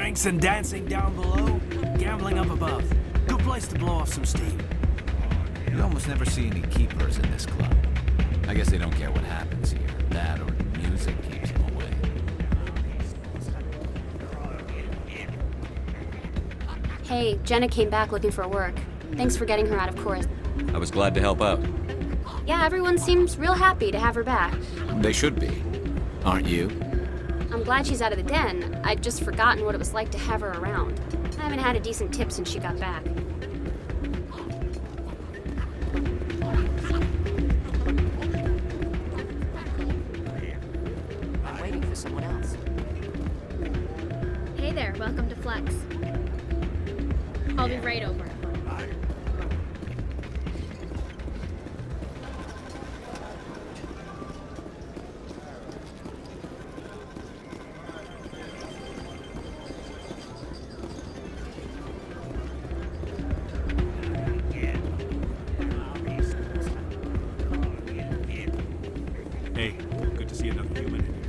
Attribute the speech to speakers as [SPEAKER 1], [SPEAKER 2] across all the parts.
[SPEAKER 1] Drinks and dancing down below, gambling up above. Good place to blow off some steam.
[SPEAKER 2] You almost never see any keepers in this club. I guess they don't care what happens here. That or music keeps them away.
[SPEAKER 3] Hey, Jenna came back looking for work. Thanks for getting her out of court.
[SPEAKER 4] I was glad to help out.
[SPEAKER 3] Yeah, everyone seems real happy to have her back.
[SPEAKER 2] They should be. Aren't you?
[SPEAKER 3] I'm glad she's out of the den. I'd just forgotten what it was like to have her around. I haven't had a decent tip since she got back.
[SPEAKER 5] I'm waiting for someone else.
[SPEAKER 6] Hey there, welcome to Flex. I'll be right over.
[SPEAKER 1] Hey, good to see another human in here.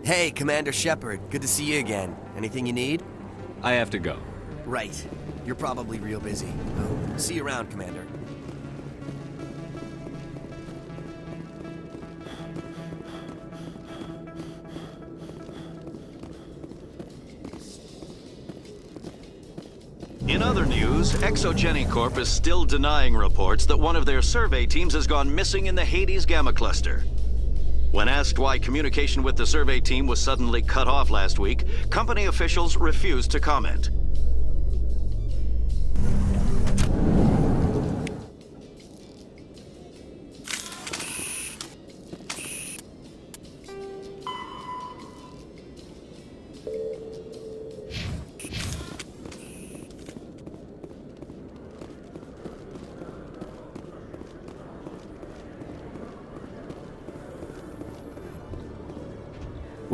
[SPEAKER 7] Hey, Commander Shepard. Good to see you again. Anything you need?
[SPEAKER 4] I have to go.
[SPEAKER 7] Right. You're probably real busy. Oh, see you around, Commander.
[SPEAKER 8] In other news, Exogeny Corp is still denying reports that one of their survey teams has gone missing in the Hades Gamma Cluster. When asked why communication with the survey team was suddenly cut off last week, company officials refused to comment.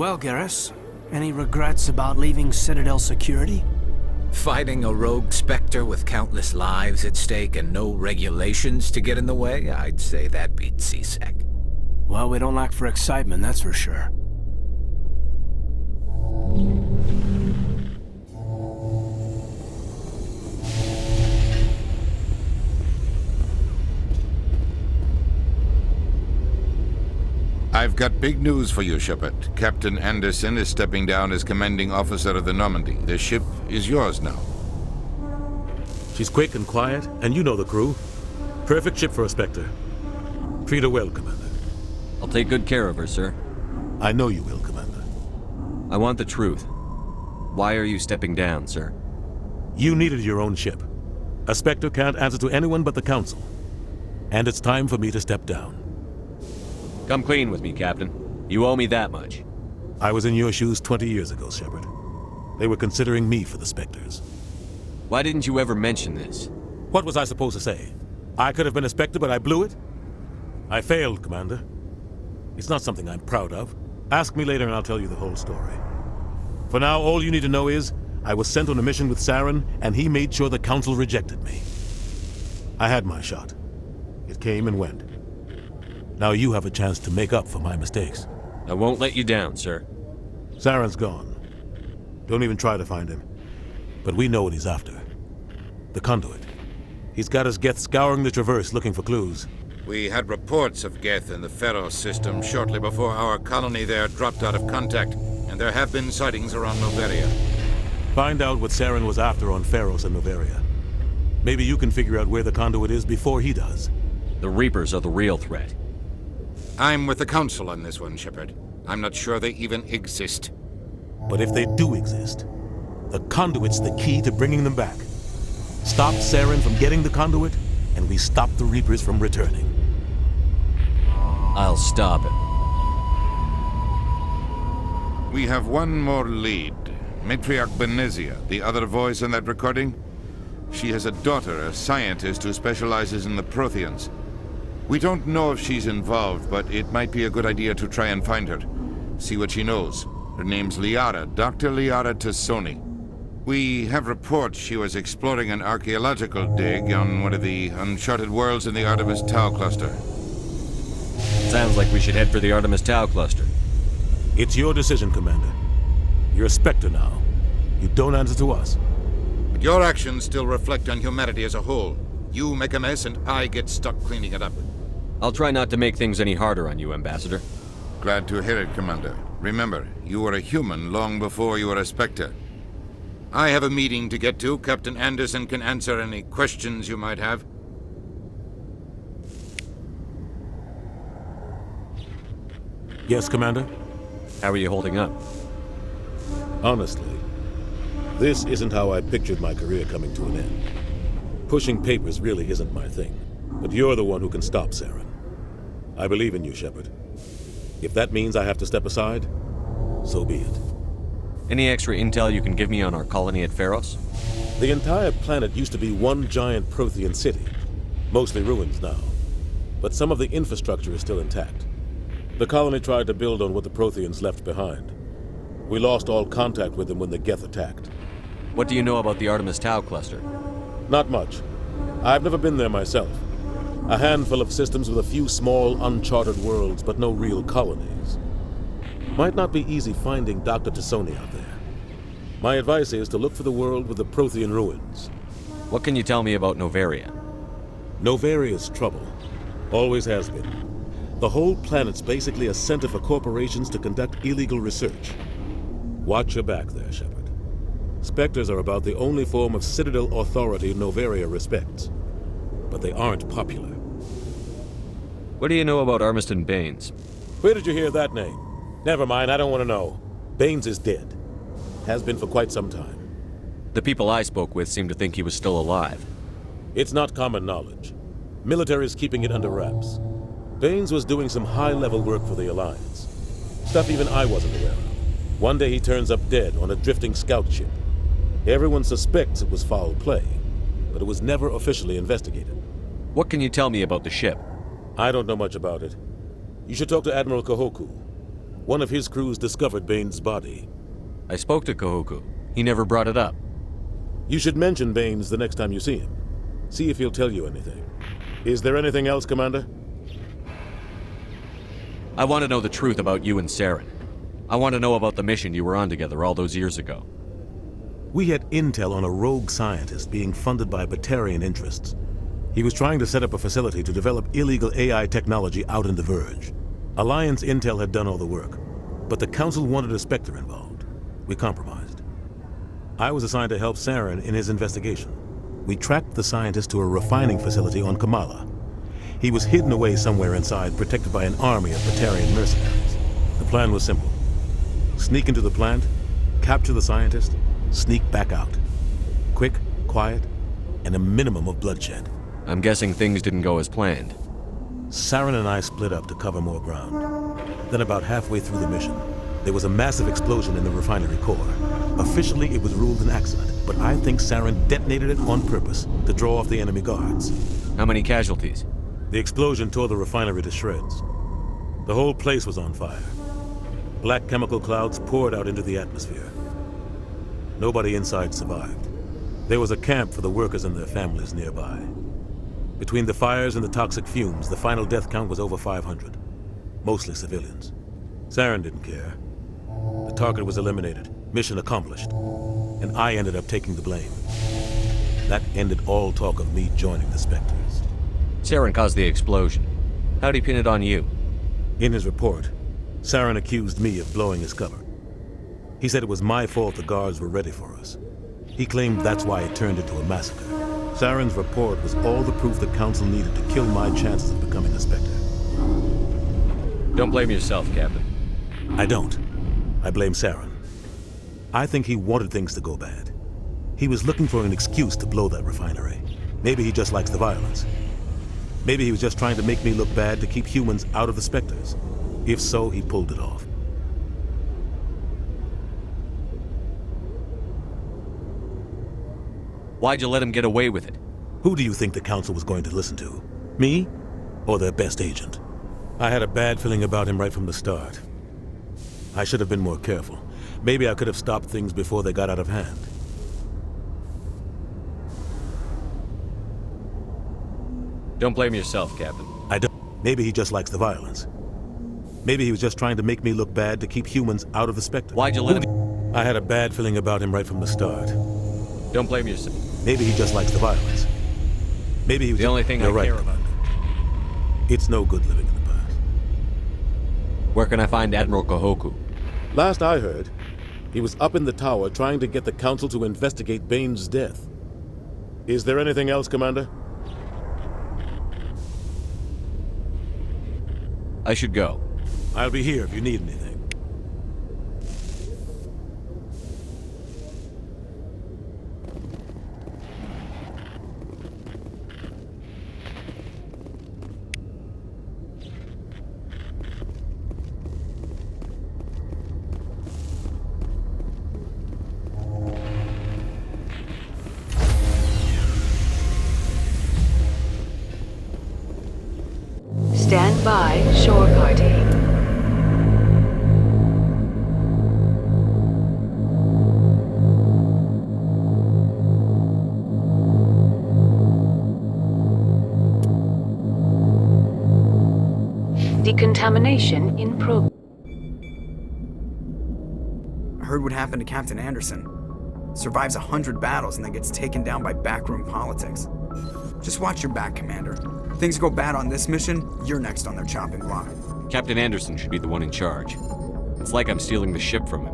[SPEAKER 1] Well, Garrus, any regrets about leaving Citadel Security?
[SPEAKER 2] Fighting a rogue Spectre with countless lives at stake and no regulations to get in the way? I'd say that beats CSEC.
[SPEAKER 1] Well, we don't lack for excitement, that's for sure.
[SPEAKER 9] I've got big news for you, Shepard. Captain Anderson is stepping down as commanding officer of the Normandy. The ship is yours now.
[SPEAKER 10] She's quick and quiet, and you know the crew. Perfect ship for a Spectre. Treat her well, Commander.
[SPEAKER 4] I'll take good care of her, sir.
[SPEAKER 10] I know you will, Commander.
[SPEAKER 4] I want the truth. Why are you stepping down, sir?
[SPEAKER 10] You needed your own ship. A Spectre can't answer to anyone but the Council. And it's time for me to step down.
[SPEAKER 4] Come clean with me, Captain. You owe me that much.
[SPEAKER 10] I was in your shoes 20 years ago, Shepard. They were considering me for the Spectres.
[SPEAKER 4] Why didn't you ever mention this?
[SPEAKER 10] What was I supposed to say? I could have been a Spectre, but I blew it? I failed, Commander. It's not something I'm proud of. Ask me later and I'll tell you the whole story. For now, all you need to know is, I was sent on a mission with Saren, and he made sure the Council rejected me. I had my shot. It came and went. Now you have a chance to make up for my mistakes.
[SPEAKER 4] I won't let you down, sir.
[SPEAKER 10] Saren's gone. Don't even try to find him. But we know what he's after. The conduit. He's got his Geth scouring the Traverse looking for clues.
[SPEAKER 9] We had reports of Geth in the Pharos system shortly before our colony there dropped out of contact, and there have been sightings around Noveria.
[SPEAKER 10] Find out what Saren was after on Pharos and Noveria. Maybe you can figure out where the conduit is before he does.
[SPEAKER 4] The Reapers are the real threat.
[SPEAKER 9] I'm with the Council on this one, Shepard. I'm not sure they even exist.
[SPEAKER 10] But if they do exist, the conduit's the key to bringing them back. Stop Saren from getting the conduit, and we stop the Reapers from returning.
[SPEAKER 4] I'll stop it.
[SPEAKER 9] We have one more lead. Matriarch Benezia, the other voice in that recording. She has a daughter, a scientist who specializes in the Protheans. We don't know if she's involved, but it might be a good idea to try and find her. See what she knows. Her name's Liara, Dr. Liara Tassoni. We have reports she was exploring an archaeological dig on one of the uncharted worlds in the Artemis Tau cluster.
[SPEAKER 4] Sounds like we should head for the Artemis Tau cluster.
[SPEAKER 10] It's your decision, Commander. You're a Spectre now. You don't answer to us.
[SPEAKER 9] But your actions still reflect on humanity as a whole. You make a mess and I get stuck cleaning it up.
[SPEAKER 4] I'll try not to make things any harder on you, Ambassador.
[SPEAKER 9] Glad to hear it, Commander. Remember, you were a human long before you were a Spectre. I have a meeting to get to. Captain Anderson can answer any questions you might have.
[SPEAKER 10] Yes, Commander?
[SPEAKER 4] How are you holding up?
[SPEAKER 10] Honestly, this isn't how I pictured my career coming to an end. Pushing papers really isn't my thing, but you're the one who can stop Saren. I believe in you, Shepard. If that means I have to step aside, so be it.
[SPEAKER 4] Any extra intel you can give me on our colony at Pharos?
[SPEAKER 10] The entire planet used to be one giant Prothean city, mostly ruins now, but some of the infrastructure is still intact. The colony tried to build on what the Protheans left behind. We lost all contact with them when the Geth attacked.
[SPEAKER 4] What do you know about the Artemis Tau cluster?
[SPEAKER 10] Not much. I've never been there myself. A handful of systems with a few small, uncharted worlds, but no real colonies. Might not be easy finding Dr. Tassoni out there. My advice is to look for the world with the Prothean ruins.
[SPEAKER 4] What can you tell me about Novaria?
[SPEAKER 10] Novaria's trouble. Always has been. The whole planet's basically a center for corporations to conduct illegal research. Watch your back there, Shepard. Spectres are about the only form of Citadel authority Novaria respects. But they aren't popular.
[SPEAKER 4] What do you know about Armiston Baines?
[SPEAKER 10] Where did you hear that name? Never mind, I don't want to know. Baines is dead. Has been for quite some time.
[SPEAKER 4] The people I spoke with seemed to think he was still alive.
[SPEAKER 10] It's not common knowledge. Military's keeping it under wraps. Baines was doing some high-level work for the Alliance. Stuff even I wasn't aware of. One day he turns up dead on a drifting scout ship. Everyone suspects it was foul play, but it was never officially investigated.
[SPEAKER 4] What can you tell me about the ship?
[SPEAKER 10] I don't know much about it. You should talk to Admiral Kahoku. One of his crews discovered Baines' body.
[SPEAKER 4] I spoke to Kahoku. He never brought it up.
[SPEAKER 10] You should mention Baines the next time you see him. See if he'll tell you anything. Is there anything else, Commander?
[SPEAKER 4] I want to know the truth about you and Saren. I want to know about the mission you were on together all those years ago.
[SPEAKER 10] We had intel on a rogue scientist being funded by Batarian interests. He was trying to set up a facility to develop illegal AI technology out in the Verge. Alliance intel had done all the work, but the Council wanted a Spectre involved. We compromised. I was assigned to help Saren in his investigation. We tracked the scientist to a refining facility on Kamala. He was hidden away somewhere inside, protected by an army of Batarian mercenaries. The plan was simple. Sneak into the plant, capture the scientist, sneak back out. Quick, quiet, and a minimum of bloodshed.
[SPEAKER 4] I'm guessing things didn't go as planned.
[SPEAKER 10] Saren and I split up to cover more ground. Then about halfway through the mission, there was a massive explosion in the refinery core. Officially, it was ruled an accident, but I think Saren detonated it on purpose to draw off the enemy guards.
[SPEAKER 4] How many casualties?
[SPEAKER 10] The explosion tore the refinery to shreds. The whole place was on fire. Black chemical clouds poured out into the atmosphere. Nobody inside survived. There was a camp for the workers and their families nearby. Between the fires and the toxic fumes, the final death count was over 500. Mostly civilians. Saren didn't care. The target was eliminated, mission accomplished, and I ended up taking the blame. That ended all talk of me joining the Spectres.
[SPEAKER 4] Saren caused the explosion. How'd he pin it on you?
[SPEAKER 10] In his report, Saren accused me of blowing his cover. He said it was my fault the guards were ready for us. He claimed that's why it turned into a massacre. Saren's report was all the proof the Council needed to kill my chances of becoming a Spectre.
[SPEAKER 4] Don't blame yourself, Captain.
[SPEAKER 10] I don't. I blame Saren. I think he wanted things to go bad. He was looking for an excuse to blow that refinery. Maybe he just likes the violence. Maybe he was just trying to make me look bad to keep humans out of the Spectres. If so, he pulled it off.
[SPEAKER 4] Why'd you let him get away with it?
[SPEAKER 10] Who do you think the Council was going to listen to? Me? Or their best agent? I had a bad feeling about him right from the start. I should have been more careful. Maybe I could have stopped things before they got out of hand.
[SPEAKER 4] Don't blame yourself, Captain.
[SPEAKER 10] I don't. Maybe he just likes the violence. Maybe he was just trying to make me look bad to keep humans out of the Spectre.
[SPEAKER 4] Why'd you let him?
[SPEAKER 10] I had a bad feeling about him right from the start.
[SPEAKER 4] Don't blame yourself.
[SPEAKER 10] Maybe he just likes the violence. Maybe he was
[SPEAKER 4] The only thing
[SPEAKER 10] You're
[SPEAKER 4] I
[SPEAKER 10] right,
[SPEAKER 4] care about.
[SPEAKER 10] It's no good living in the past.
[SPEAKER 4] Where can I find Admiral Kahoku?
[SPEAKER 10] Last I heard, he was up in the tower trying to get the Council to investigate Bane's death. Is there anything else, Commander?
[SPEAKER 4] I should go.
[SPEAKER 10] I'll be here if you need anything.
[SPEAKER 5] Stand by, shore party. Decontamination in progress.
[SPEAKER 7] I heard what happened to Captain Anderson. Survives 100 battles and then gets taken down by backroom politics. Just watch your back, Commander. Things go bad on this mission, you're next on their chopping block.
[SPEAKER 4] Captain Anderson should be the one in charge. It's like I'm stealing the ship from him.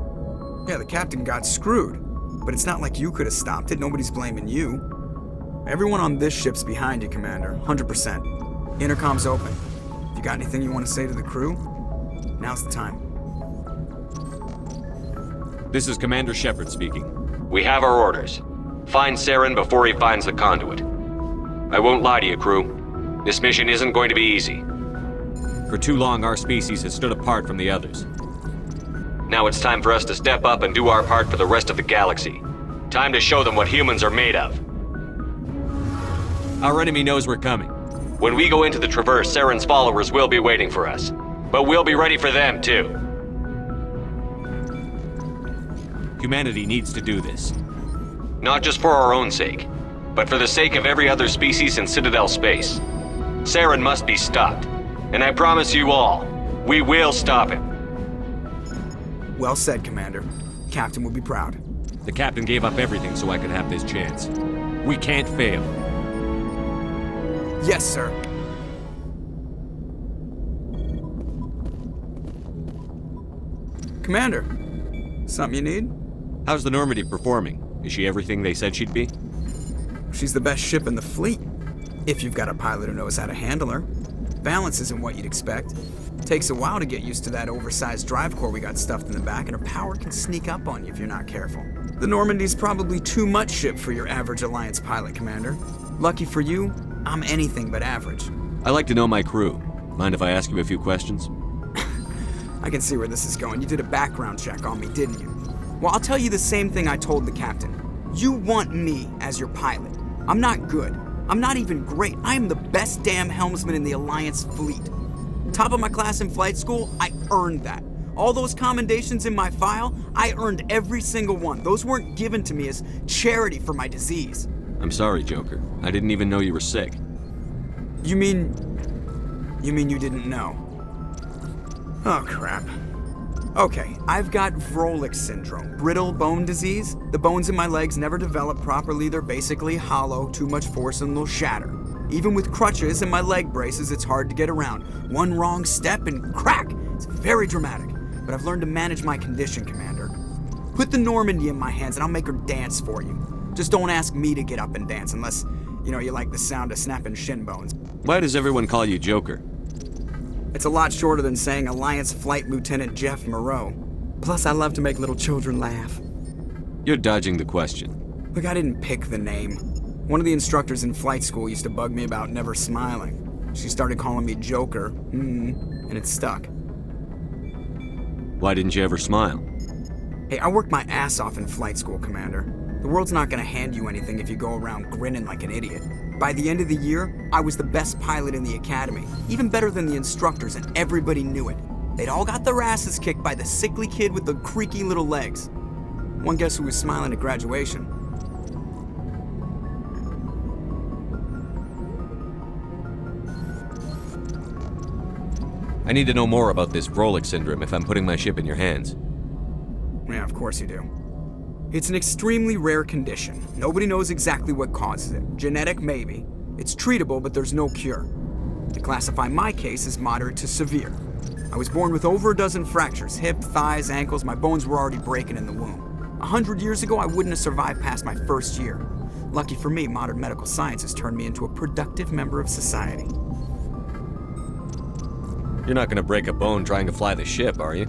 [SPEAKER 7] Yeah, the captain got screwed. But it's not like you could have stopped it. Nobody's blaming you. Everyone on this ship's behind you, Commander. 100%. Intercom's open. If you got anything you want to say to the crew, now's the time.
[SPEAKER 4] This is Commander Shepard speaking.
[SPEAKER 11] We have our orders. Find Saren before he finds the conduit. I won't lie to you, crew. This mission isn't going to be easy.
[SPEAKER 4] For too long, our species has stood apart from the others.
[SPEAKER 11] Now it's time for us to step up and do our part for the rest of the galaxy. Time to show them what humans are made of.
[SPEAKER 4] Our enemy knows we're coming.
[SPEAKER 11] When we go into the Traverse, Saren's followers will be waiting for us. But we'll be ready for them, too.
[SPEAKER 4] Humanity needs to do this.
[SPEAKER 11] Not just for our own sake, but for the sake of every other species in Citadel space. Saren must be stopped. And I promise you all, we will stop him.
[SPEAKER 7] Well said, Commander. Captain will be proud.
[SPEAKER 4] The captain gave up everything so I could have this chance. We can't fail.
[SPEAKER 7] Yes, sir. Commander, something you need?
[SPEAKER 4] How's the Normandy performing? Is she everything they said she'd be?
[SPEAKER 7] She's the best ship in the fleet. If you've got a pilot who knows how to handle her. Balance isn't what you'd expect. Takes a while to get used to that oversized drive core we got stuffed in the back, and her power can sneak up on you if you're not careful. The Normandy's probably too much ship for your average Alliance pilot, Commander. Lucky for you, I'm anything but average.
[SPEAKER 4] I like to know my crew. Mind if I ask you a few questions?
[SPEAKER 7] I can see where this is going. You did a background check on me, didn't you? Well, I'll tell you the same thing I told the captain. You want me as your pilot. I'm not good. I'm not even great. I am the best damn helmsman in the Alliance fleet. Top of my class in flight school, I earned that. All those commendations in my file, I earned every single one. Those weren't given to me as charity for my disease.
[SPEAKER 4] I'm sorry, Joker. I didn't even know you were sick.
[SPEAKER 7] You mean you didn't know? Oh, crap. Okay, I've got Vrolik syndrome, brittle bone disease. The bones in my legs never develop properly. They're basically hollow, too much force and they'll shatter. Even with crutches and my leg braces, it's hard to get around. One wrong step and crack! It's very dramatic. But I've learned to manage my condition, Commander. Put the Normandy in my hands and I'll make her dance for you. Just don't ask me to get up and dance unless You know, you like the sound of snapping shin bones.
[SPEAKER 4] Why does everyone call you Joker?
[SPEAKER 7] It's a lot shorter than saying Alliance Flight Lieutenant Jeff Moreau. Plus, I love to make little children laugh.
[SPEAKER 4] You're dodging the question.
[SPEAKER 7] Look, I didn't pick the name. One of the instructors in flight school used to bug me about never smiling. She started calling me Joker, and it stuck.
[SPEAKER 4] Why didn't you ever smile?
[SPEAKER 7] Hey, I worked my ass off in flight school, Commander. The world's not gonna hand you anything if you go around grinning like an idiot. By the end of the year, I was the best pilot in the academy, even better than the instructors, and everybody knew it. They'd all got their asses kicked by the sickly kid with the creaky little legs. One guess who was smiling at graduation?
[SPEAKER 4] I need to know more about this Vrolik syndrome if I'm putting my ship in your hands.
[SPEAKER 7] Yeah, of course you do. It's an extremely rare condition. Nobody knows exactly what causes it. Genetic, maybe. It's treatable, but there's no cure. To classify my case as moderate to severe. I was born with over a dozen fractures, hip, thighs, ankles. My bones were already breaking in the womb. 100 years ago, I wouldn't have survived past my first year. Lucky for me, modern medical science has turned me into a productive member of society.
[SPEAKER 4] You're not gonna break a bone trying to fly the ship, are you?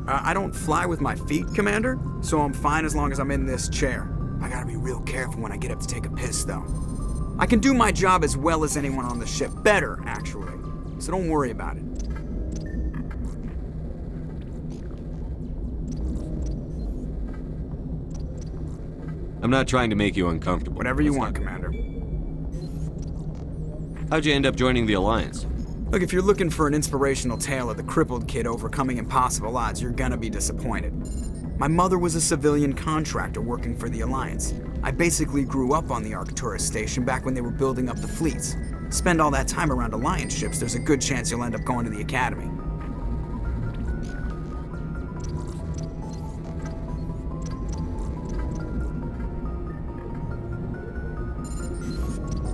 [SPEAKER 7] I don't fly with my feet, Commander, so I'm fine as long as I'm in this chair. I gotta be real careful when I get up to take a piss, though. I can do my job as well as anyone on the ship. Better, actually. So don't worry about it.
[SPEAKER 4] I'm not trying to make you uncomfortable.
[SPEAKER 7] Whatever you want, Commander.
[SPEAKER 4] How'd you end up joining the Alliance?
[SPEAKER 7] Look, if you're looking for an inspirational tale of the crippled kid overcoming impossible odds, you're gonna be disappointed. My mother was a civilian contractor working for the Alliance. I basically grew up on the Arcturus station back when they were building up the fleets. Spend all that time around Alliance ships, there's a good chance you'll end up going to the Academy.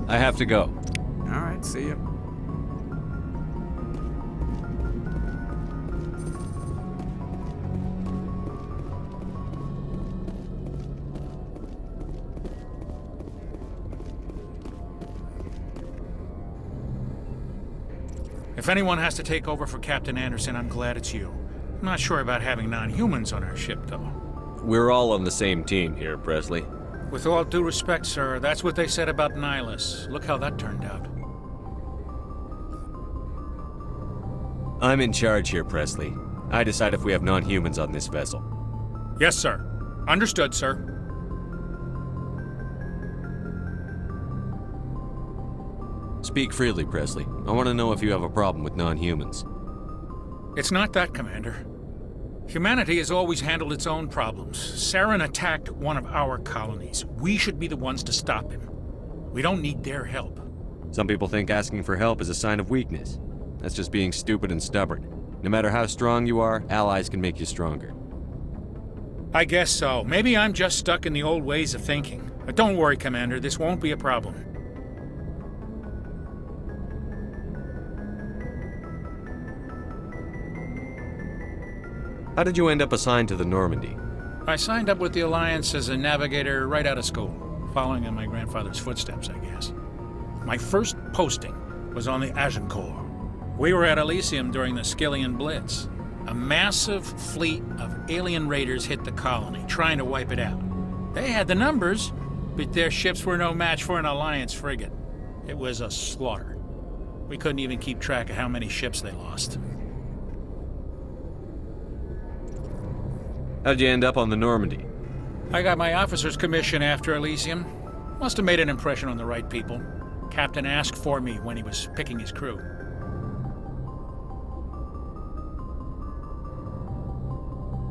[SPEAKER 4] I have to go.
[SPEAKER 7] All right, see you.
[SPEAKER 12] If anyone has to take over for Captain Anderson, I'm glad it's you. I'm not sure about having non-humans on our ship, though.
[SPEAKER 4] We're all on the same team here, Presley.
[SPEAKER 12] With all due respect, sir, that's what they said about Nihilus. Look how that turned out.
[SPEAKER 4] I'm in charge here, Presley. I decide if we have non-humans on this vessel.
[SPEAKER 12] Yes, sir. Understood, sir.
[SPEAKER 4] Speak freely, Presley. I want to know if you have a problem with non-humans.
[SPEAKER 12] It's not that, Commander. Humanity has always handled its own problems. Saren attacked one of our colonies. We should be the ones to stop him. We don't need their help.
[SPEAKER 4] Some people think asking for help is a sign of weakness. That's just being stupid and stubborn. No matter how strong you are, allies can make you stronger.
[SPEAKER 12] I guess so. Maybe I'm just stuck in the old ways of thinking. But don't worry, Commander. This won't be a problem.
[SPEAKER 4] How did you end up assigned to the Normandy?
[SPEAKER 12] I signed up with the Alliance as a navigator right out of school, following in my grandfather's footsteps, I guess. My first posting was on the Agincourt. We were at Elysium during the Skillian Blitz. A massive fleet of alien raiders hit the colony, trying to wipe it out. They had the numbers, but their ships were no match for an Alliance frigate. It was a slaughter. We couldn't even keep track of how many ships they lost.
[SPEAKER 4] How'd you end up on the Normandy?
[SPEAKER 12] I got my officer's commission after Elysium. Must have made an impression on the right people. Captain asked for me when he was picking his crew.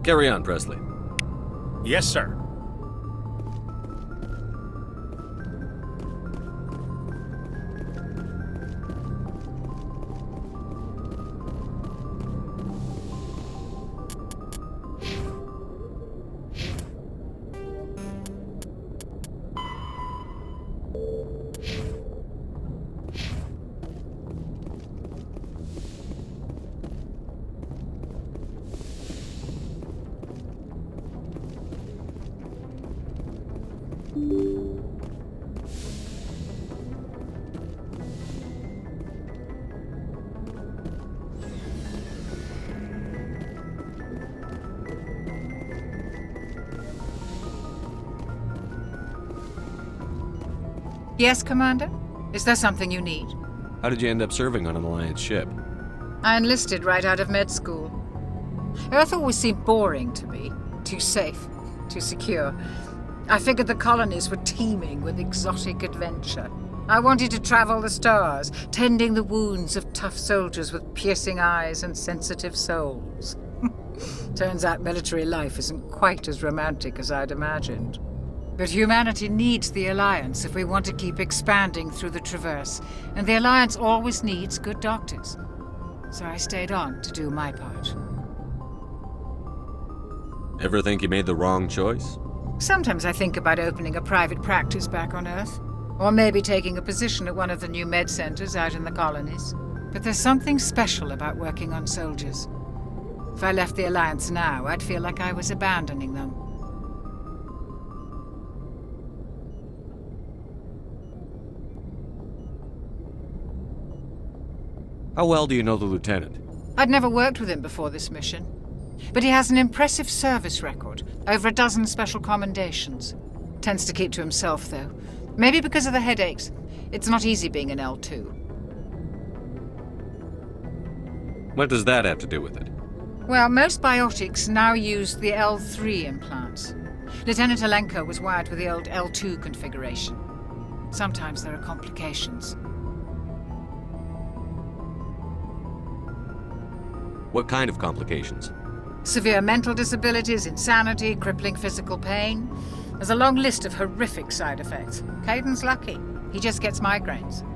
[SPEAKER 4] Carry on, Presley.
[SPEAKER 12] Yes, sir.
[SPEAKER 13] Yes, Commander? Is there something you need?
[SPEAKER 4] How did you end up serving on an Alliance ship?
[SPEAKER 13] I enlisted right out of med school. Earth always seemed boring to me. Too safe, too secure. I figured the colonies were teeming with exotic adventure. I wanted to travel the stars, tending the wounds of tough soldiers with piercing eyes and sensitive souls. Turns out military life isn't quite as romantic as I'd imagined. But humanity needs the Alliance if we want to keep expanding through the Traverse, and the Alliance always needs good doctors. So I stayed on to do my part.
[SPEAKER 4] Ever think you made the wrong choice?
[SPEAKER 13] Sometimes I think about opening a private practice back on Earth, or maybe taking a position at one of the new med centers out in the colonies. But there's something special about working on soldiers. If I left the Alliance now, I'd feel like I was abandoning them.
[SPEAKER 4] How well do you know the Lieutenant?
[SPEAKER 13] I'd never worked with him before this mission. But he has an impressive service record, over a dozen special commendations. Tends to keep to himself, though. Maybe because of the headaches. It's not easy being an L2.
[SPEAKER 4] What does that have to do with it?
[SPEAKER 13] Well, most biotics now use the L3 implants. Lieutenant Alenko was wired with the old L2 configuration. Sometimes there are complications.
[SPEAKER 4] What kind of complications?
[SPEAKER 13] Severe mental disabilities, insanity, crippling physical pain. There's a long list of horrific side effects. Caden's lucky. He just gets migraines.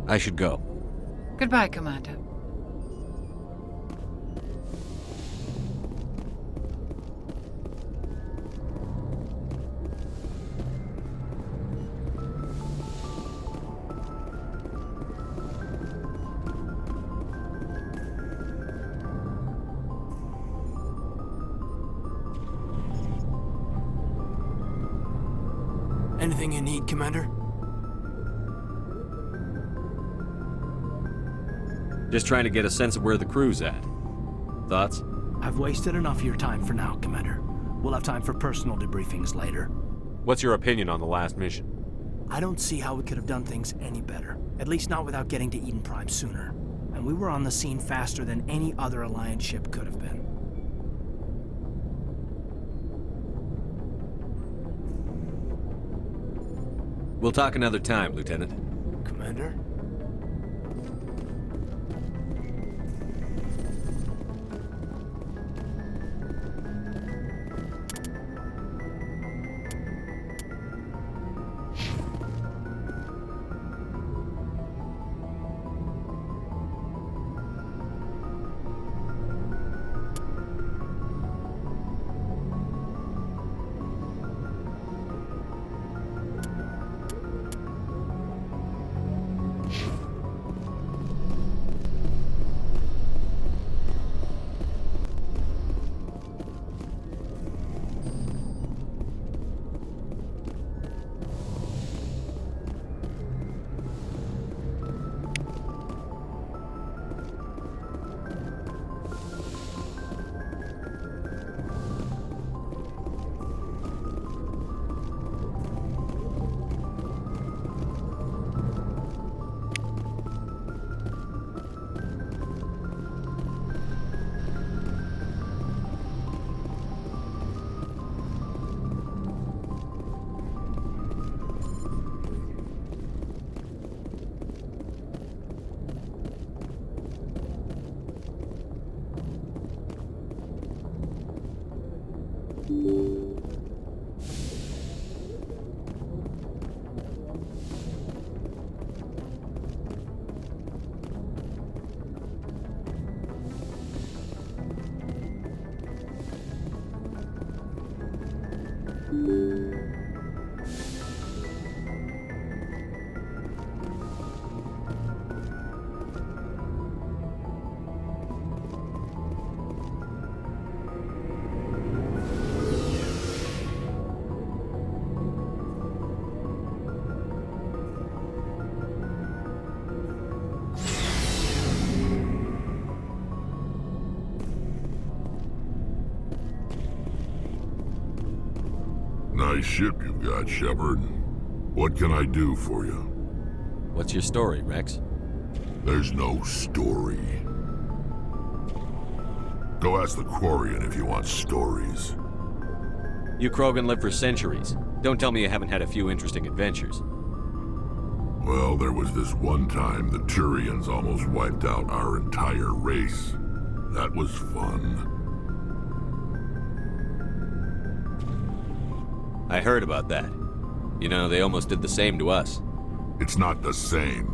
[SPEAKER 4] I should go.
[SPEAKER 13] Goodbye, Commander.
[SPEAKER 1] Anything you need, Commander?
[SPEAKER 4] Just trying to get a sense of where the crew's at. Thoughts?
[SPEAKER 1] I've wasted enough of your time for now, Commander. We'll have time for personal debriefings later.
[SPEAKER 4] What's your opinion on the last mission?
[SPEAKER 1] I don't see how we could have done things any better. At least not without getting to Eden Prime sooner. And we were on the scene faster than any other Alliance ship could have been.
[SPEAKER 4] We'll talk another time, Lieutenant.
[SPEAKER 1] Commander?
[SPEAKER 14] Nice ship you've got, Shepard. What can I do for you?
[SPEAKER 4] What's your story, Rex?
[SPEAKER 14] There's no story. Go ask the Quarian if you want stories.
[SPEAKER 4] You Krogan lived for centuries. Don't tell me you haven't had a few interesting adventures.
[SPEAKER 14] Well, there was this one time the Turians almost wiped out our entire race. That was fun.
[SPEAKER 4] I heard about that. You know, they almost did the same to us.
[SPEAKER 14] It's not the same.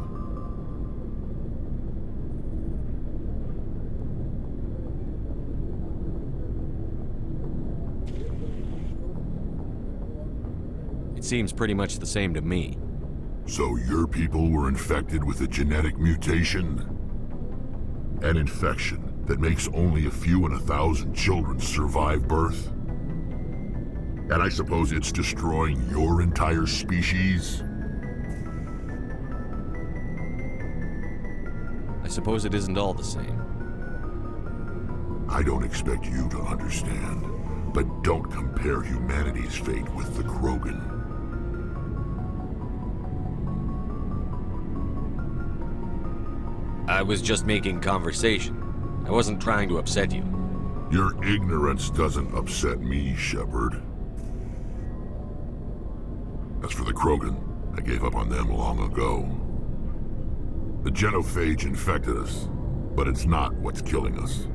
[SPEAKER 4] It seems pretty much the same to me.
[SPEAKER 14] So your people were infected with a genetic mutation? An infection that makes only a few in 1,000 children survive birth? And I suppose it's destroying your entire species?
[SPEAKER 4] I suppose it isn't all the same.
[SPEAKER 14] I don't expect you to understand, but don't compare humanity's fate with the Krogan.
[SPEAKER 4] I was just making conversation. I wasn't trying to upset you.
[SPEAKER 14] Your ignorance doesn't upset me, Shepard. As for the Krogan, I gave up on them long ago. The genophage infected us, but it's not what's killing us.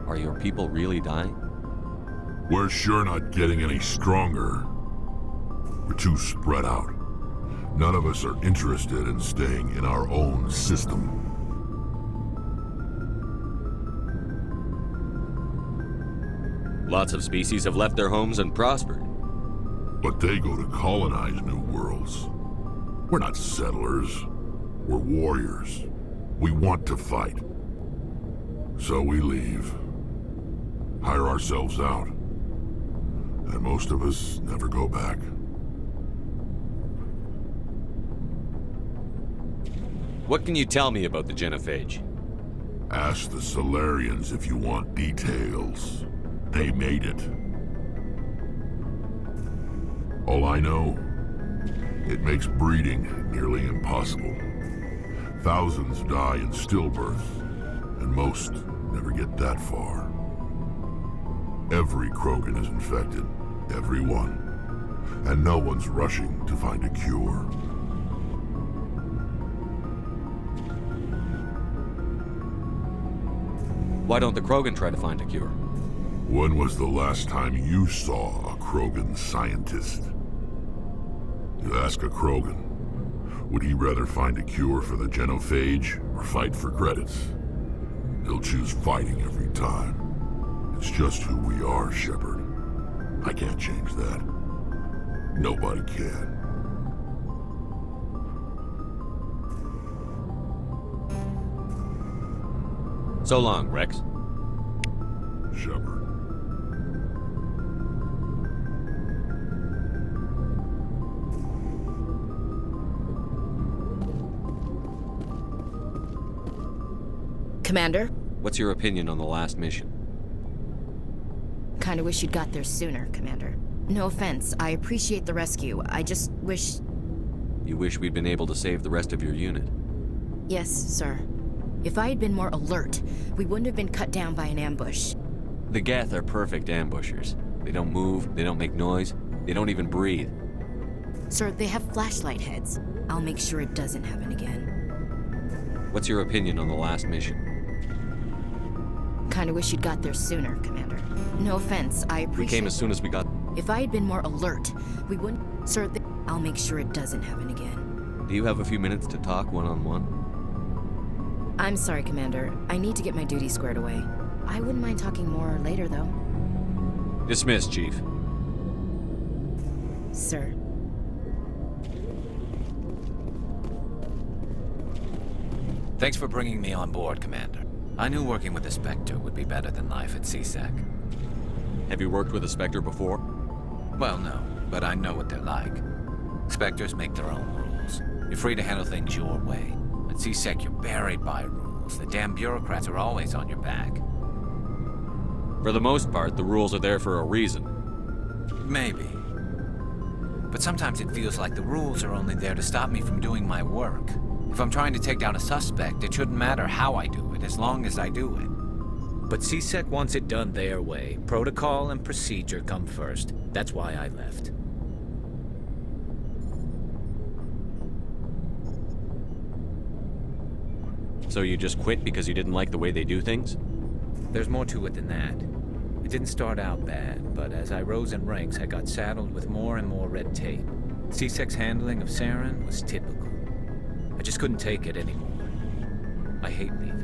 [SPEAKER 4] Are your people really dying?
[SPEAKER 14] We're sure not getting any stronger. We're too spread out. None of us are interested in staying in our own system.
[SPEAKER 4] Lots of species have left their homes and prospered.
[SPEAKER 14] But they go to colonize new worlds. We're not settlers. We're warriors. We want to fight. So we leave. Hire ourselves out. And most of us never go back.
[SPEAKER 4] What can you tell me about the genophage?
[SPEAKER 14] Ask the Solarians if you want details. They made it. All I know, it makes breeding nearly impossible. Thousands die in stillbirth, and most never get that far. Every Krogan is infected, every one, and no one's rushing to find a cure.
[SPEAKER 4] Why don't the Krogan try to find a cure?
[SPEAKER 14] When was the last time you saw a Krogan scientist? You ask a Krogan, would he rather find a cure for the genophage or fight for credits? He'll choose fighting every time. It's just who we are, Shepard. I can't change that. Nobody can.
[SPEAKER 4] So long, Rex.
[SPEAKER 14] Shepard.
[SPEAKER 6] Commander?
[SPEAKER 4] What's your opinion on the last mission?
[SPEAKER 6] Kinda wish you'd got there sooner, Commander. No offense, I appreciate the rescue. I just wish...
[SPEAKER 4] You wish we'd been able to save the rest of your unit?
[SPEAKER 6] Yes, sir. If I had been more alert, we wouldn't have been cut down by an ambush.
[SPEAKER 4] The Geth are perfect ambushers. They don't move, they don't make noise, they don't even breathe.
[SPEAKER 6] Sir, they have flashlight heads. I'll make sure it doesn't happen again.
[SPEAKER 4] What's your opinion on the last mission?
[SPEAKER 6] Kinda wish you'd got there sooner, Commander. No offense, I appreciate...
[SPEAKER 4] We came as soon as we got...
[SPEAKER 6] If I had been more alert, we wouldn't... Sir, I'll make sure it doesn't happen again.
[SPEAKER 4] Do you have a few minutes to talk one-on-one?
[SPEAKER 6] I'm sorry, Commander. I need to get my duty squared away. I wouldn't mind talking more later, though.
[SPEAKER 4] Dismissed, Chief.
[SPEAKER 6] Sir.
[SPEAKER 2] Thanks for bringing me on board, Commander. I knew working with the Spectre would be better than life at CSEC.
[SPEAKER 4] Have you worked with a Spectre before?
[SPEAKER 2] Well, no, but I know what they're like. Spectres make their own rules. You're free to handle things your way. At CSEC, you're buried by rules. The damn bureaucrats are always on your back.
[SPEAKER 4] For the most part, the rules are there for a reason.
[SPEAKER 2] Maybe. But sometimes it feels like the rules are only there to stop me from doing my work. If I'm trying to take down a suspect, it shouldn't matter how I do it, as long as I do it. But CSEC wants it done their way. Protocol and procedure come first. That's why I left.
[SPEAKER 4] So you just quit because you didn't like the way they do things?
[SPEAKER 2] There's more to it than that. It didn't start out bad, but as I rose in ranks, I got saddled with more and more red tape. CSEC's handling of Saren was typical. I just couldn't take it anymore. I hate leaving.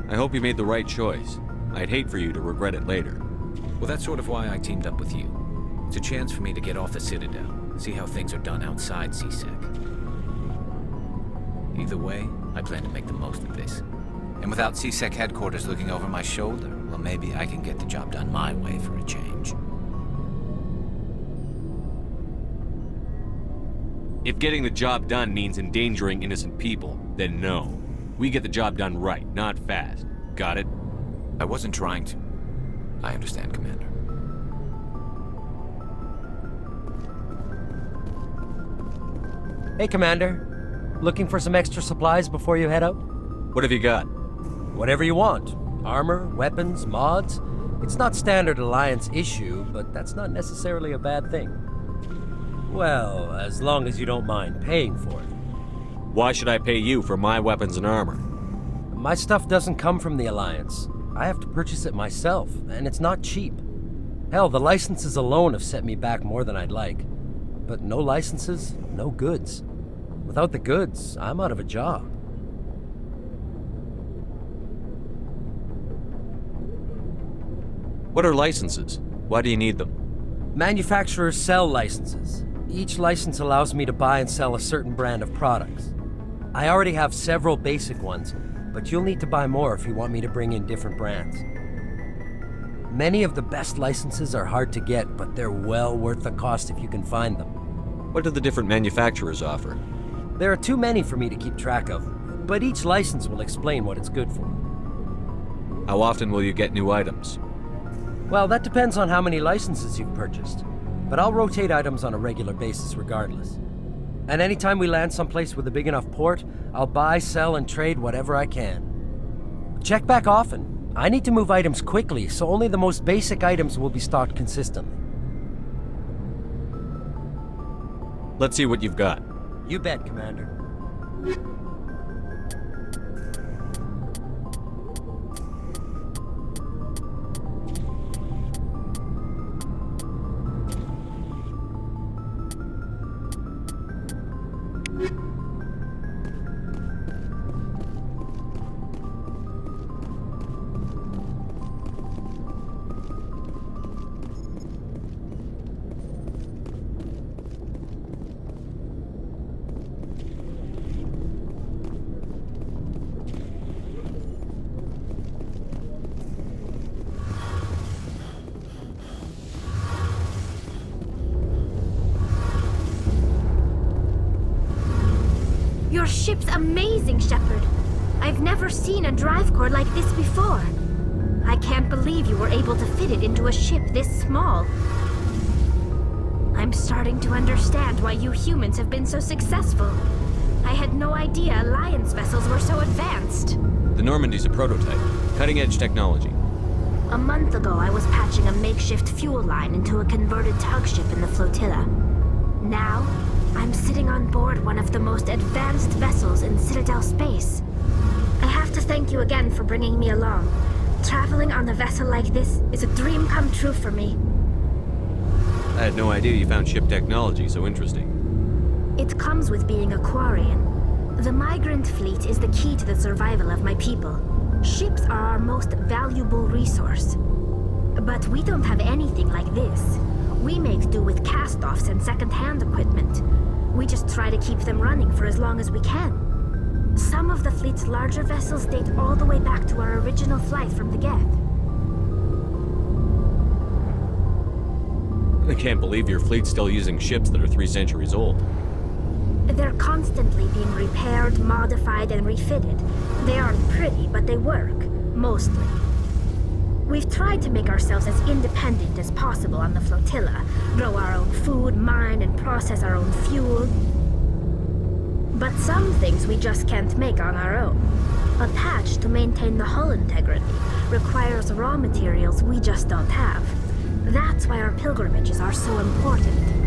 [SPEAKER 4] I hope you made the right choice. I'd hate for you to regret it later.
[SPEAKER 2] Well, that's sort of why I teamed up with you. It's a chance for me to get off the Citadel, see how things are done outside CSEC. Either way, I plan to make the most of this. And without CSEC headquarters looking over my shoulder, well, maybe I can get the job done my way for a change.
[SPEAKER 4] If getting the job done means endangering innocent people, then no. We get the job done right, not fast. Got it?
[SPEAKER 2] I wasn't trying to. I understand, Commander.
[SPEAKER 15] Hey, Commander. Looking for some extra supplies before you head out?
[SPEAKER 4] What have you got?
[SPEAKER 15] Whatever you want. Armor, weapons, mods. It's not standard Alliance issue, but that's not necessarily a bad thing. Well, as long as you don't mind paying for it.
[SPEAKER 4] Why should I pay you for my weapons and armor?
[SPEAKER 15] My stuff doesn't come from the Alliance. I have to purchase it myself, and it's not cheap. Hell, the licenses alone have set me back more than I'd like. But no licenses, no goods. Without the goods, I'm out of a job.
[SPEAKER 4] What are licenses? Why do you need them?
[SPEAKER 15] Manufacturers sell licenses. Each license allows me to buy and sell a certain brand of products. I already have several basic ones, but you'll need to buy more if you want me to bring in different brands. Many of the best licenses are hard to get, but they're well worth the cost if you can find them.
[SPEAKER 4] What do the different manufacturers offer?
[SPEAKER 15] There are too many for me to keep track of, but each license will explain what it's good for.
[SPEAKER 4] How often will you get new items?
[SPEAKER 15] Well, that depends on how many licenses you've purchased, but I'll rotate items on a regular basis regardless. And anytime we land someplace with a big enough port, I'll buy, sell, and trade whatever I can. Check back often. I need to move items quickly, so only the most basic items will be stocked consistently.
[SPEAKER 4] Let's see what you've got.
[SPEAKER 15] You bet, Commander.
[SPEAKER 3] Your ship's amazing, Shepard. I've never seen a drive core like this before. I can't believe you were able to fit it into a ship this small. I'm starting to understand why you humans have been so successful. I had no idea Alliance vessels were so advanced.
[SPEAKER 4] The Normandy's a prototype. Cutting-edge technology.
[SPEAKER 3] A month ago, I was patching a makeshift fuel line into a converted tug ship in the flotilla. Now, I'm sitting on board one of the most advanced vessels in Citadel space. I have to thank you again for bringing me along. Traveling on a vessel like this is a dream come true for me.
[SPEAKER 4] I had no idea you found ship technology so interesting.
[SPEAKER 3] It comes with being a Quarian. The migrant fleet is the key to the survival of my people. Ships are our most valuable resource. But we don't have anything like this. We make do with cast-offs and second-hand equipment. We just try to keep them running for as long as we can. Some of the fleet's larger vessels date all the way back to our original flight from the Geth.
[SPEAKER 4] I can't believe your fleet's still using ships that are 3 centuries old.
[SPEAKER 3] They're constantly being repaired, modified, and refitted. They aren't pretty, but they work. Mostly. We've tried to make ourselves as independent as possible on the flotilla. Grow our own food, mine, and process our own fuel. But some things we just can't make on our own. A patch to maintain the hull integrity requires raw materials we just don't have. That's why our pilgrimages are so important.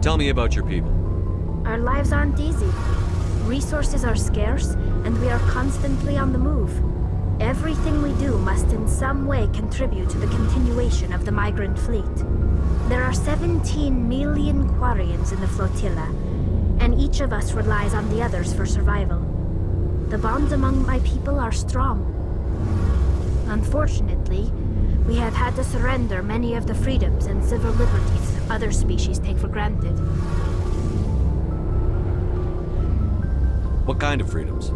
[SPEAKER 4] Tell me about your people.
[SPEAKER 3] Our lives aren't easy. Resources are scarce, and we are constantly on the move. Everything we do must in some way contribute to the continuation of the migrant fleet. There are 17 million Quarians in the flotilla, and each of us relies on the others for survival. The bonds among my people are strong. Unfortunately, we have had to surrender many of the freedoms and civil liberties other species take for granted.
[SPEAKER 4] What kind of freedoms?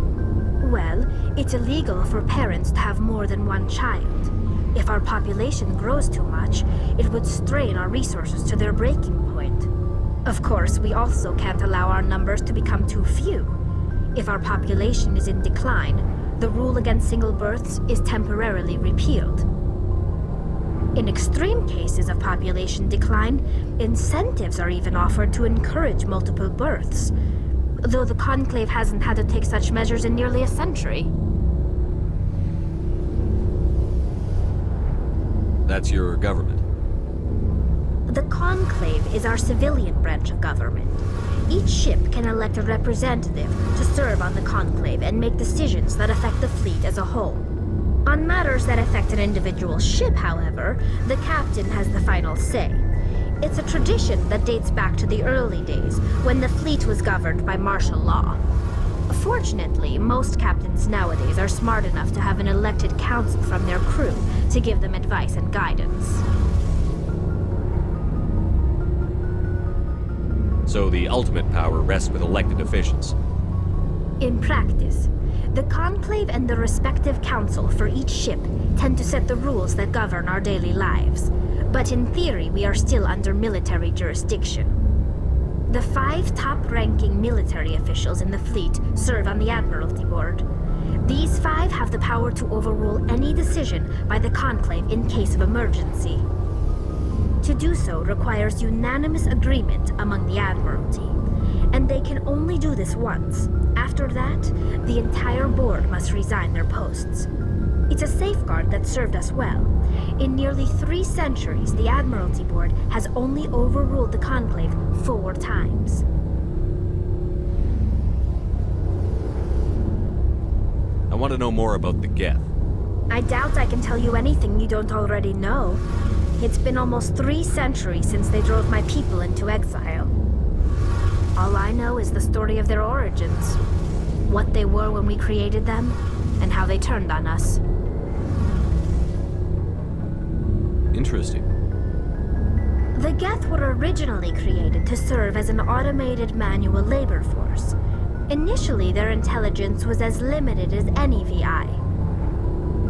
[SPEAKER 3] Well, it's illegal for parents to have more than one child. If our population grows too much, it would strain our resources to their breaking point. Of course, we also can't allow our numbers to become too few. If our population is in decline, the rule against single births is temporarily repealed. In extreme cases of population decline, incentives are even offered to encourage multiple births, though the Conclave hasn't had to take such measures in nearly a century.
[SPEAKER 4] That's your government.
[SPEAKER 3] The Conclave is our civilian branch of government. Each ship can elect a representative to serve on the Conclave and make decisions that affect the fleet as a whole. On matters that affect an individual ship, however, the captain has the final say. It's a tradition that dates back to the early days, when the fleet was governed by martial law. Fortunately, most captains nowadays are smart enough to have an elected council from their crew to give them advice and guidance.
[SPEAKER 4] So the ultimate power rests with elected officials.
[SPEAKER 3] In practice, the Conclave and the respective council for each ship tend to set the rules that govern our daily lives. But in theory, we are still under military jurisdiction. The 5 top-ranking military officials in the fleet serve on the Admiralty Board. These 5 have the power to overrule any decision by the Conclave in case of emergency. To do so requires unanimous agreement among the Admiralty, and they can only do this once. After that, the entire board must resign their posts. It's a safeguard that served us well. In nearly 3 centuries, the Admiralty Board has only overruled the Conclave 4 times.
[SPEAKER 4] I want to know more about the Geth.
[SPEAKER 3] I doubt I can tell you anything you don't already know. It's been almost 3 centuries since they drove my people into exile. All I know is the story of their origins, what they were when we created them, and how they turned on us.
[SPEAKER 4] Interesting.
[SPEAKER 3] The Geth were originally created to serve as an automated manual labor force. Initially, their intelligence was as limited as any VI.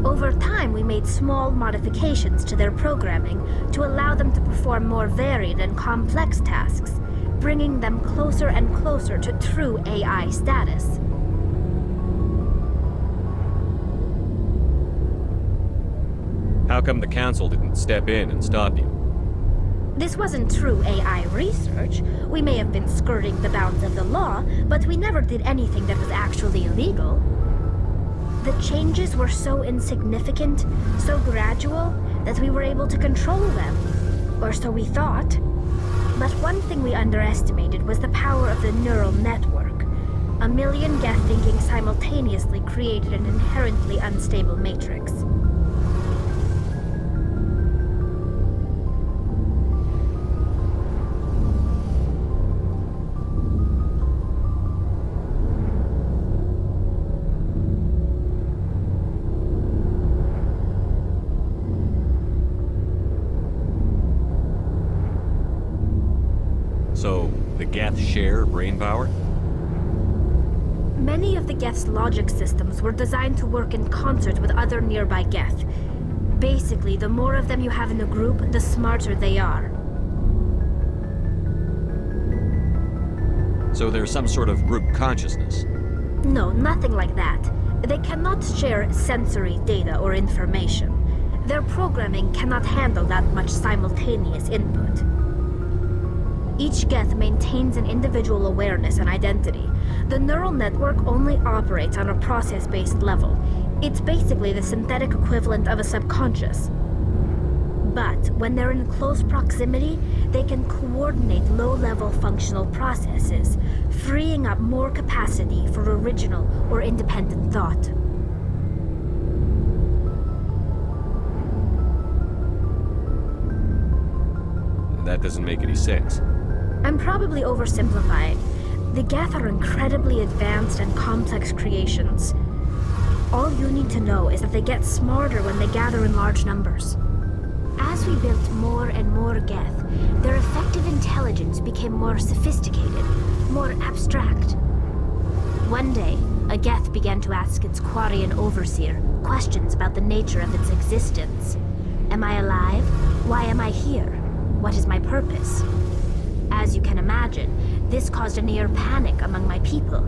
[SPEAKER 3] Over time, we made small modifications to their programming to allow them to perform more varied and complex tasks, bringing them closer and closer to true AI status.
[SPEAKER 4] How come the Council didn't step in and stop you?
[SPEAKER 3] This wasn't true AI research. We may have been skirting the bounds of the law, but we never did anything that was actually illegal. The changes were so insignificant, so gradual, that we were able to control them. Or so we thought. But one thing we underestimated was the power of the neural network. A million Geth thinking simultaneously created an inherently unstable matrix.
[SPEAKER 4] So, the Geth share brain power?
[SPEAKER 3] Many of the Geth's logic systems were designed to work in concert with other nearby Geth. Basically, the more of them you have in the group, the smarter they are.
[SPEAKER 4] So there's some sort of group consciousness.
[SPEAKER 3] No, nothing like that. They cannot share sensory data or information. Their programming cannot handle that much simultaneous input. Each Geth maintains an individual awareness and identity. The neural network only operates on a process-based level. It's basically the synthetic equivalent of a subconscious. But when they're in close proximity, they can coordinate low-level functional processes, freeing up more capacity for original or independent thought.
[SPEAKER 4] That doesn't make any sense.
[SPEAKER 3] I'm probably oversimplifying. The Geth are incredibly advanced and complex creations. All you need to know is that they get smarter when they gather in large numbers. As we built more and more Geth, their effective intelligence became more sophisticated, more abstract. One day, a Geth began to ask its Quarian overseer questions about the nature of its existence. Am I alive? Why am I here? What is my purpose? As you can imagine, this caused a near panic among my people.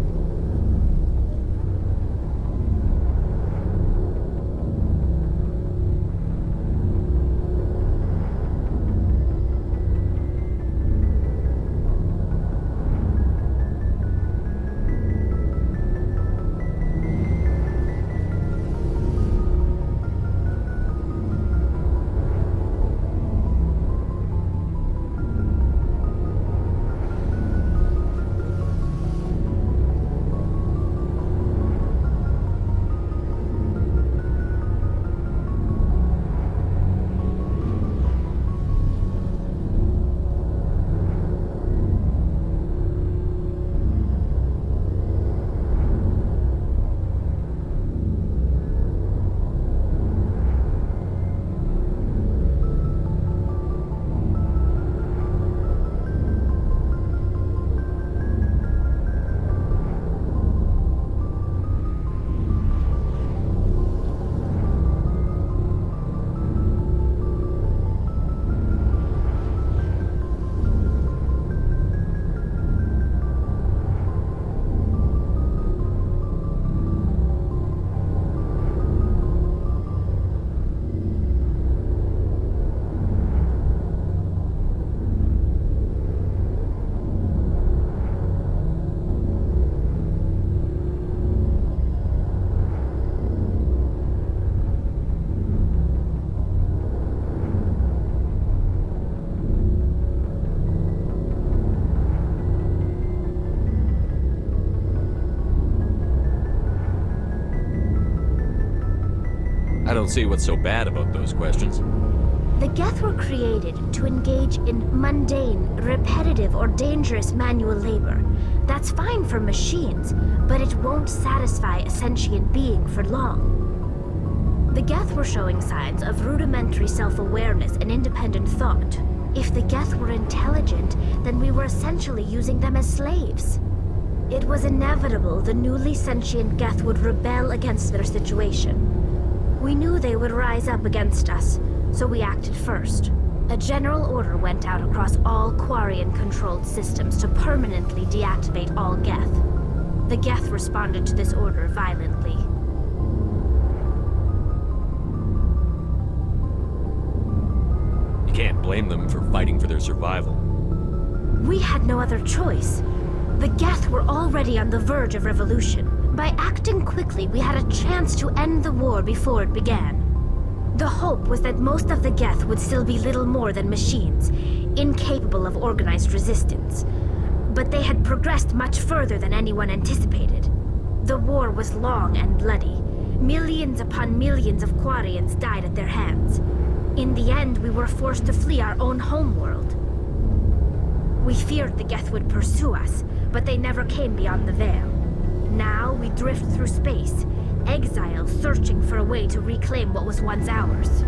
[SPEAKER 4] I don't see what's so bad about those questions.
[SPEAKER 3] The Geth were created to engage in mundane, repetitive, or dangerous manual labor. That's fine for machines, but it won't satisfy a sentient being for long. The Geth were showing signs of rudimentary self-awareness and independent thought. If the Geth were intelligent, then we were essentially using them as slaves. It was inevitable the newly sentient Geth would rebel against their situation. We knew they would rise up against us, so we acted first. A general order went out across all Quarian-controlled systems to permanently deactivate all Geth. The Geth responded to this order violently.
[SPEAKER 4] You can't blame them for fighting for their survival.
[SPEAKER 3] We had no other choice. The Geth were already on the verge of revolution. By acting quickly, we had a chance to end the war before it began. The hope was that most of the Geth would still be little more than machines, incapable of organized resistance. But they had progressed much further than anyone anticipated. The war was long and bloody. Millions upon millions of Quarians died at their hands. In the end, we were forced to flee our own homeworld. We feared the Geth would pursue us, but they never came beyond the veil. Now we drift through space, exile searching for a way to reclaim what was once ours.